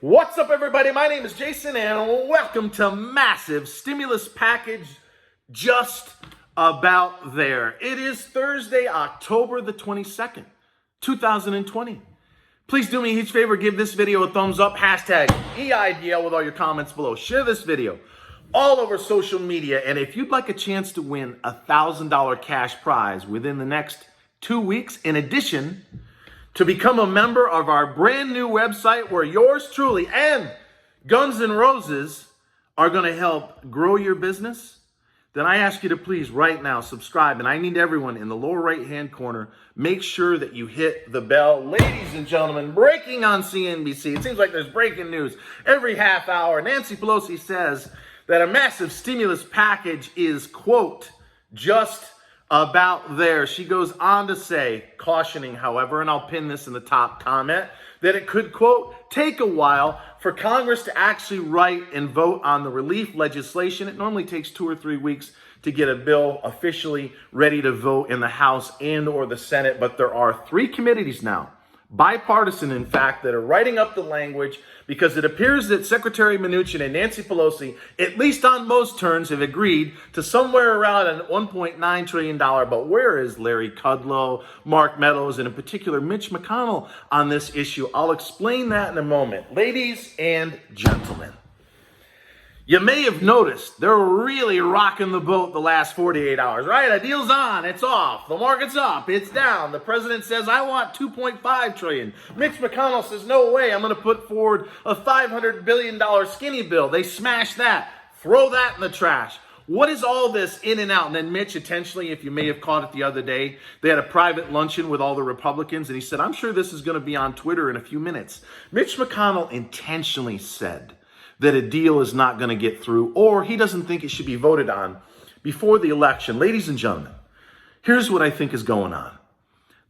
What's up, everybody? My name is Jason, and welcome to Massive Stimulus Package Just About There. It is Thursday, October the 22nd, 2020. Please do me a huge favor, give this video a thumbs up, hashtag EIDL with all your comments below. Share this video all over social media, and if you'd like a chance to win a $1,000 cash prize within the next 2 weeks, in addition to become a member of our brand new website where yours truly and Guns N' Roses are going to help grow your business, then I ask you to please right now subscribe. And I need everyone in the lower right-hand corner, make sure that you hit the bell. Ladies and gentlemen, breaking on CNBC. It seems like there's breaking news every half hour. Nancy Pelosi says that a massive stimulus package is, quote, just about there. She goes on to say, cautioning, however, and I'll pin this in the top comment, that it could, quote, take a while for Congress to actually write and vote on the relief legislation. It normally takes 2 or 3 weeks to get a bill officially ready to vote in the House and or the Senate, but there are 3 committees now, bipartisan in fact, that are writing up the language because it appears that Secretary Mnuchin and Nancy Pelosi, at least on most terms, have agreed to somewhere around a $1.9 trillion. But where is Larry Kudlow, Mark Meadows, and in particular Mitch McConnell on this issue? I'll explain that in a moment. Ladies and gentlemen, you may have noticed they're really rocking the boat the last 48 hours, right? A deal's on, it's off, the market's up, it's down. The president says, I want $2.5 trillion. Mitch McConnell says, no way, I'm going to put forward a $500 billion skinny bill. They smash that, throw that in the trash. What is all this in and out? And then Mitch, intentionally, if you may have caught it the other day, they had a private luncheon with all the Republicans, and he said, I'm sure this is going to be on Twitter in a few minutes. Mitch McConnell intentionally said that a deal is not going to get through, or he doesn't think it should be voted on before the election. Ladies and gentlemen, here's what I think is going on.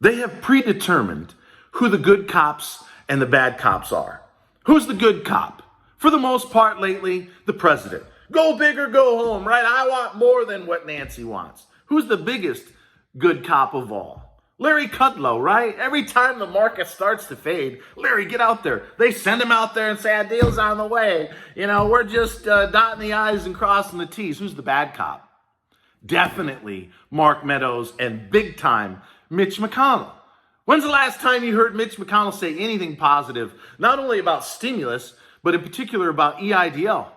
They have predetermined who the good cops and the bad cops are. Who's the good cop? For the most part lately, the president. Go big or go home, right? I want more than what Nancy wants. Who's the biggest good cop of all? Larry Kudlow, right? Every time the market starts to fade, Larry, get out there. They send him out there and say, a deal's on the way. You know, we're just dotting the I's and crossing the T's. Who's the bad cop? Definitely Mark Meadows and big time Mitch McConnell. When's the last time you heard Mitch McConnell say anything positive, not only about stimulus, but in particular about EIDL?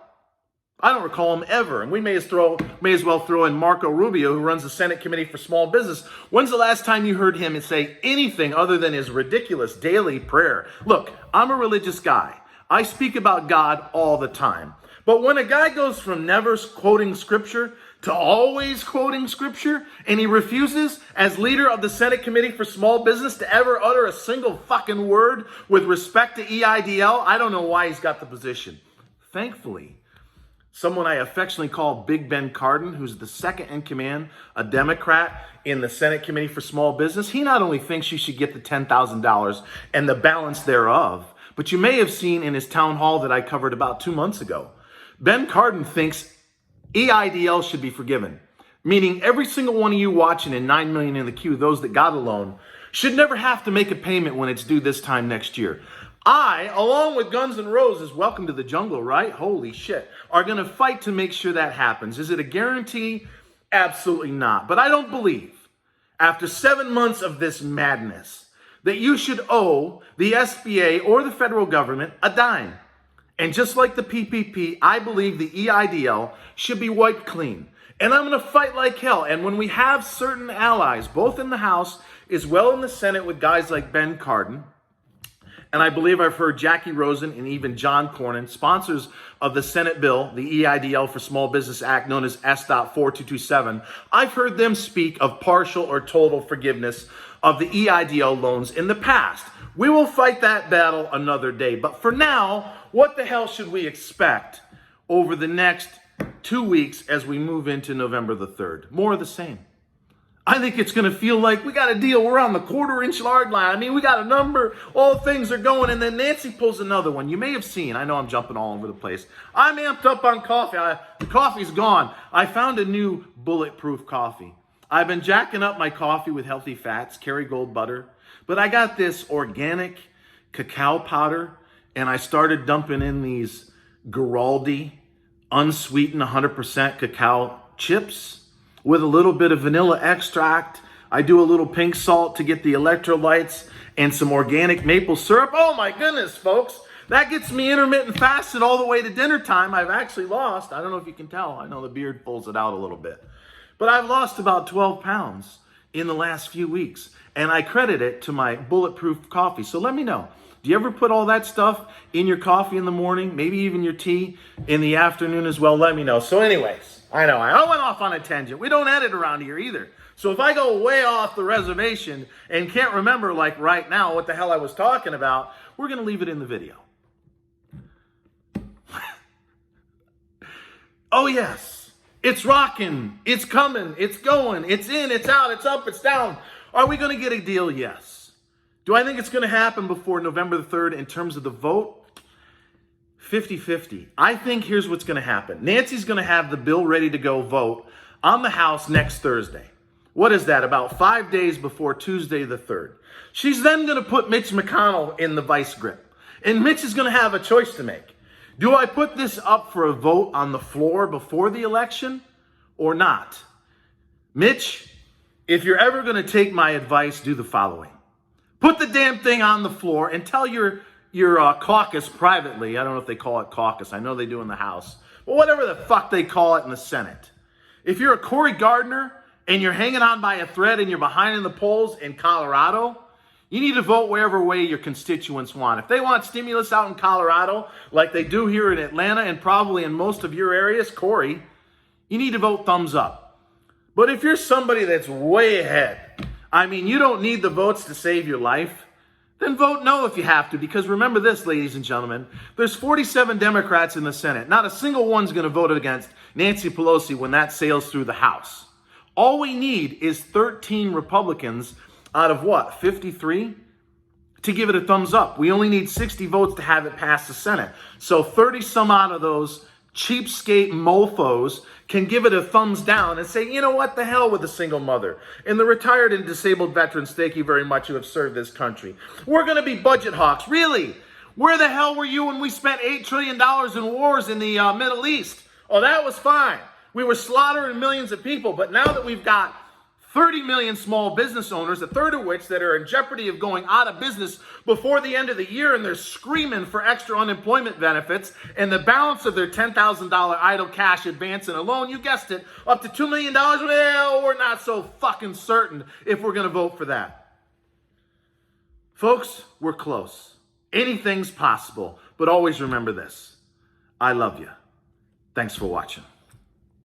I don't recall him ever. And we may as well throw in Marco Rubio, who runs the Senate Committee for Small Business. When's the last time you heard him say anything other than his ridiculous daily prayer? Look, I'm a religious guy. I speak about God all the time. But when a guy goes from never quoting scripture to always quoting scripture, and he refuses, as leader of the Senate Committee for Small Business, to ever utter a single fucking word with respect to EIDL, I don't know why he's got the position. Thankfully, someone I affectionately call Big Ben Cardin, who's the second in command, a Democrat in the Senate Committee for Small Business, he not only thinks you should get the $10,000 and the balance thereof, but you may have seen in his town hall that I covered about 2 months ago, Ben Cardin thinks EIDL should be forgiven, meaning every single one of you watching and 9 million in the queue, those that got a loan, should never have to make a payment when it's due this time next year. I, along with Guns N' Roses, welcome to the jungle, right? Holy shit. Are going to fight to make sure that happens. Is it a guarantee? Absolutely not. But I don't believe, after 7 months of this madness, that you should owe the SBA or the federal government a dime. And just like the PPP, I believe the EIDL should be wiped clean. And I'm going to fight like hell. And when we have certain allies, both in the House as well in the Senate with guys like Ben Cardin, and I believe I've heard Jackie Rosen and even John Cornyn, sponsors of the Senate bill, the EIDL for Small Business Act, known as S.4227, I've heard them speak of partial or total forgiveness of the EIDL loans in the past. We will fight that battle another day. But for now, what the hell should we expect over the next 2 weeks as we move into November the 3rd? More of the same. I think it's going to feel like we got a deal. We're on the quarter-inch yard line. I mean, we got a number. All things are going. And then Nancy pulls another one. You may have seen. I know I'm jumping all over the place. I'm amped up on coffee. The coffee's gone. I found a new bulletproof coffee. I've been jacking up my coffee with healthy fats, Kerrygold butter. But I got this organic cacao powder and I started dumping in these Giraldi unsweetened 100% cacao chips with a little bit of vanilla extract. I do a little pink salt to get the electrolytes and some organic maple syrup. Oh my goodness, folks. That gets me intermittent fasted all the way to dinner time. I've actually lost, I don't know if you can tell, I know the beard pulls it out a little bit, but I've lost about 12 pounds in the last few weeks. And I credit it to my bulletproof coffee. So let me know. Do you ever put all that stuff in your coffee in the morning? Maybe even your tea in the afternoon as well? Let me know. So anyways, I know I went off on a tangent. We don't edit around here either. So if I go way off the reservation and can't remember like right now what the hell I was talking about, we're going to leave it in the video. Oh yes, it's rocking, it's coming, it's going, it's in, it's out, it's up, it's down. Are we going to get a deal? Yes. Do I think it's going to happen before November the 3rd in terms of the vote? 50-50. I think here's what's going to happen. Nancy's going to have the bill ready to go vote on the House next Thursday. What is that? About 5 days before Tuesday the 3rd. She's then going to put Mitch McConnell in the vice grip. And Mitch is going to have a choice to make. Do I put this up for a vote on the floor before the election or not? Mitch, if you're ever going to take my advice, do the following. Put the damn thing on the floor and tell your caucus privately. I don't know if they call it caucus. I know they do in the House. But whatever the fuck they call it in the Senate. If you're a Cory Gardner and you're hanging on by a thread and you're behind in the polls in Colorado, you need to vote wherever way your constituents want. If they want stimulus out in Colorado, like they do here in Atlanta and probably in most of your areas, Cory, you need to vote thumbs up. But if you're somebody that's way ahead, I mean, you don't need the votes to save your life, then vote no if you have to. Because remember this, ladies and gentlemen, there's 47 Democrats in the Senate. Not a single one's going to vote against Nancy Pelosi when that sails through the House. All we need is 13 Republicans out of what, 53? To give it a thumbs up. We only need 60 votes to have it pass the Senate. So 30 some odd of those cheapskate mofos can give it a thumbs down and say, you know what, the hell with the single mother and the retired and disabled veterans, thank you very much, who have served this country. We're going to be budget hawks. Really? Where the hell were you when we spent $8 trillion in wars in the Middle East? Oh, that was fine. We were slaughtering millions of people, but now that we've got 30 million small business owners, a third of which that are in jeopardy of going out of business before the end of the year, and they're screaming for extra unemployment benefits, and the balance of their $10,000 idle cash advance and a loan, you guessed it, up to $2 million, well, we're not so fucking certain if we're going to vote for that. Folks, we're close. Anything's possible, but always remember this. I love you. Thanks for watching.